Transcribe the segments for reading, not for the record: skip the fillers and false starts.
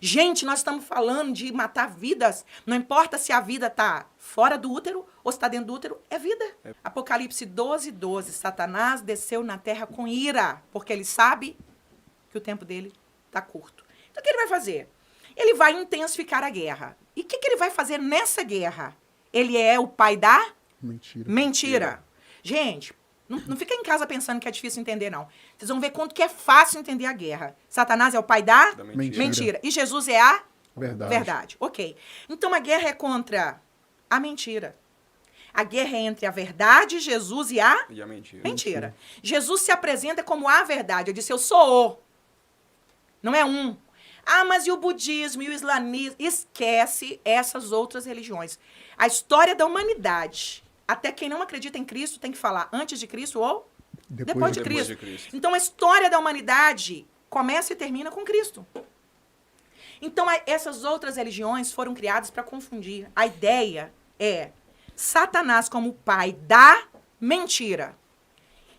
Gente, nós estamos falando de matar vidas. Não importa se a vida está fora do útero ou se está dentro do útero, é vida. Apocalipse 12:12. Satanás desceu na terra com ira, porque ele sabe que o tempo dele está curto. Então, o que ele vai fazer? Ele vai intensificar a guerra. E o que ele vai fazer nessa guerra? Ele é o pai da mentira. Gente, não fica em casa pensando que é difícil entender, não. Vocês vão ver quanto que é fácil entender a guerra. Satanás é o pai da mentira. E Jesus é a verdade. Ok. Então, a guerra é contra a mentira. A guerra é entre a verdade, Jesus e a mentira. Jesus se apresenta como a verdade. Ele disse, eu sou o. Não é um. Ah, mas e o budismo e o islamismo? Esquece essas outras religiões. A história da humanidade, até quem não acredita em Cristo tem que falar antes de Cristo ou depois de Cristo. Então, a história da humanidade começa e termina com Cristo. Então, essas outras religiões foram criadas para confundir. A ideia é Satanás como o pai da mentira.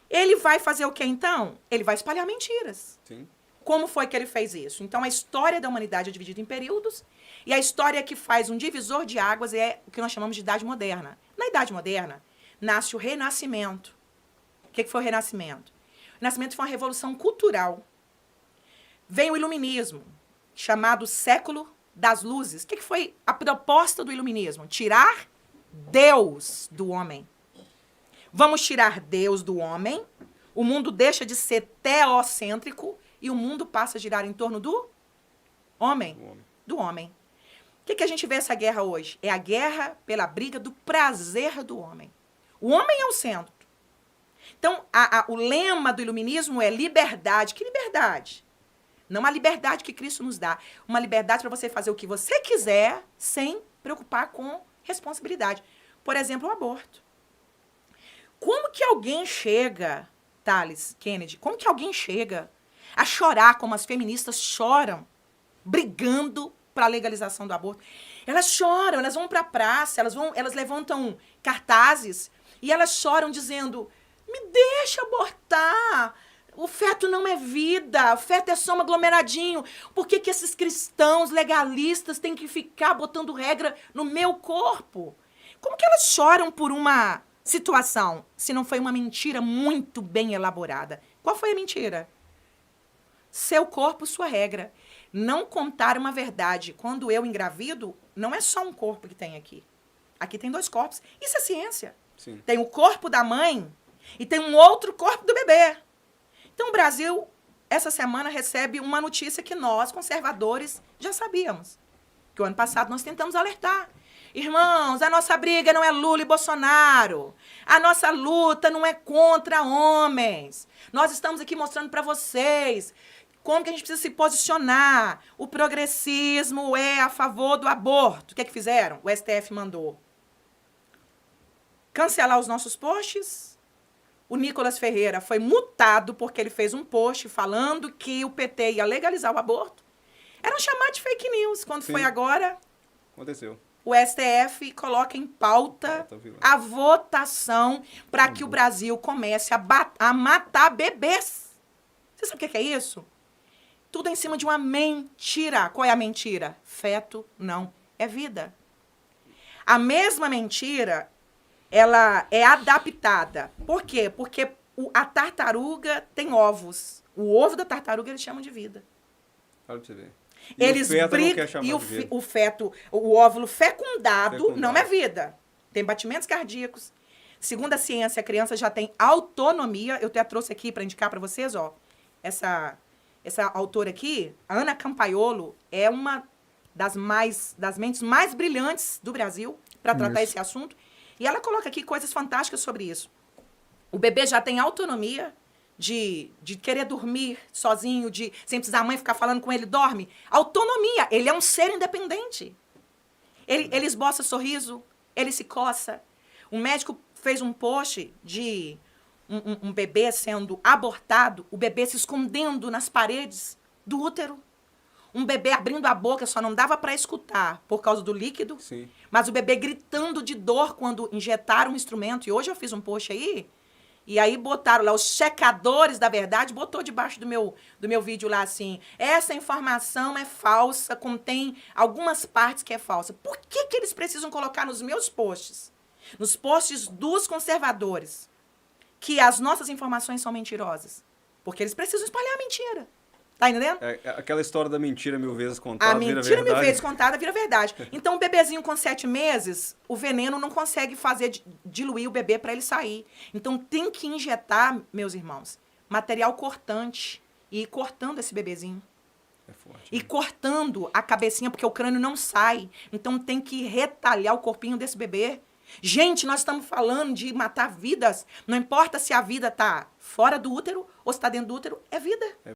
Ele vai fazer o que, então? Ele vai espalhar mentiras. Sim. Como foi que ele fez isso? Então, a história da humanidade é dividida em períodos, e a história que faz um divisor de águas é o que nós chamamos de Idade Moderna. Na Idade Moderna, nasce o Renascimento. O que foi o Renascimento? O Renascimento foi uma revolução cultural. Vem o Iluminismo, chamado Século das Luzes. O que foi a proposta do Iluminismo? Tirar Deus do homem. Vamos tirar Deus do homem, o mundo deixa de ser teocêntrico, e o mundo passa a girar em torno do homem. Do homem. O que a gente vê essa guerra hoje? É a guerra pela briga do prazer do homem. O homem é o centro. Então, o lema do iluminismo é liberdade. Que liberdade? Não a liberdade que Cristo nos dá. Uma liberdade para você fazer o que você quiser sem preocupar com responsabilidade. Por exemplo, o aborto. Como que alguém chega, Thales, Kennedy, como que alguém chega a chorar como as feministas choram, brigando para a legalização do aborto? Elas choram, elas vão para a praça, elas levantam cartazes e elas choram dizendo, me deixa abortar, o feto não é vida, o feto é só um aglomeradinho. Por que esses cristãos legalistas têm que ficar botando regra no meu corpo? Como que elas choram por uma situação, se não foi uma mentira muito bem elaborada? Qual foi a mentira? Seu corpo, sua regra. Não contar uma verdade. Quando eu engravido, não é só um corpo que tem aqui. Aqui tem 2 corpos. Isso é ciência. Sim. Tem o corpo da mãe e tem um outro corpo do bebê. Então, o Brasil, essa semana, recebe uma notícia que nós, conservadores, já sabíamos. Que o ano passado nós tentamos alertar. Irmãos, a nossa briga não é Lula e Bolsonaro. A nossa luta não é contra homens. Nós estamos aqui mostrando para vocês como que a gente precisa se posicionar. O progressismo é a favor do aborto. O que é que fizeram? O STF mandou cancelar os nossos posts. O Nicolas Ferreira foi multado porque ele fez um post falando que o PT ia legalizar o aborto. Era um chamado de fake news. Quando Sim. foi agora, Aconteceu. o STF coloca em pauta a votação para que o Brasil comece a matar bebês. Você sabe o que é isso? Tudo em cima de uma mentira. Qual é a mentira? Feto não é vida. A mesma mentira, ela é adaptada. Por quê? Porque a tartaruga tem ovos. O ovo da tartaruga eles chamam de vida. Olha pra você ver. Eles brigam e o feto, o óvulo fecundado não é vida. Tem batimentos cardíacos. Segundo a ciência, a criança já tem autonomia. Eu até trouxe aqui para indicar para vocês, ó. Essa autora aqui, Ana Campaiolo, é uma das mentes mais brilhantes do Brasil para tratar esse assunto. E ela coloca aqui coisas fantásticas sobre isso. O bebê já tem autonomia de querer dormir sozinho, sem precisar a mãe ficar falando com ele, dorme. Autonomia. Ele é um ser independente. Ele esboça sorriso, ele se coça. Um médico fez um post de um bebê sendo abortado, o bebê se escondendo nas paredes do útero. Um bebê abrindo a boca, só não dava para escutar por causa do líquido. Sim. Mas o bebê gritando de dor quando injetaram um instrumento. E hoje eu fiz um post aí E aí botaram lá, os checadores da verdade, botou debaixo do meu vídeo lá assim, essa informação é falsa, contém algumas partes que é falsa. Por que eles precisam colocar nos meus posts, nos posts dos conservadores, que as nossas informações são mentirosas? Porque eles precisam espalhar a mentira. Tá entendendo? É aquela história da mentira 1000 vezes contada, A vira mentira verdade. 1000 vezes contada vira verdade. Então, um bebezinho com 7 meses, o veneno não consegue fazer diluir o bebê para ele sair. Então, tem que injetar, meus irmãos, material cortante e ir cortando esse bebezinho. É forte. E cortando a cabecinha, porque o crânio não sai. Então, tem que retalhar o corpinho desse bebê. Gente, nós estamos falando de matar vidas. Não importa se a vida está fora do útero ou se está dentro do útero, é vida.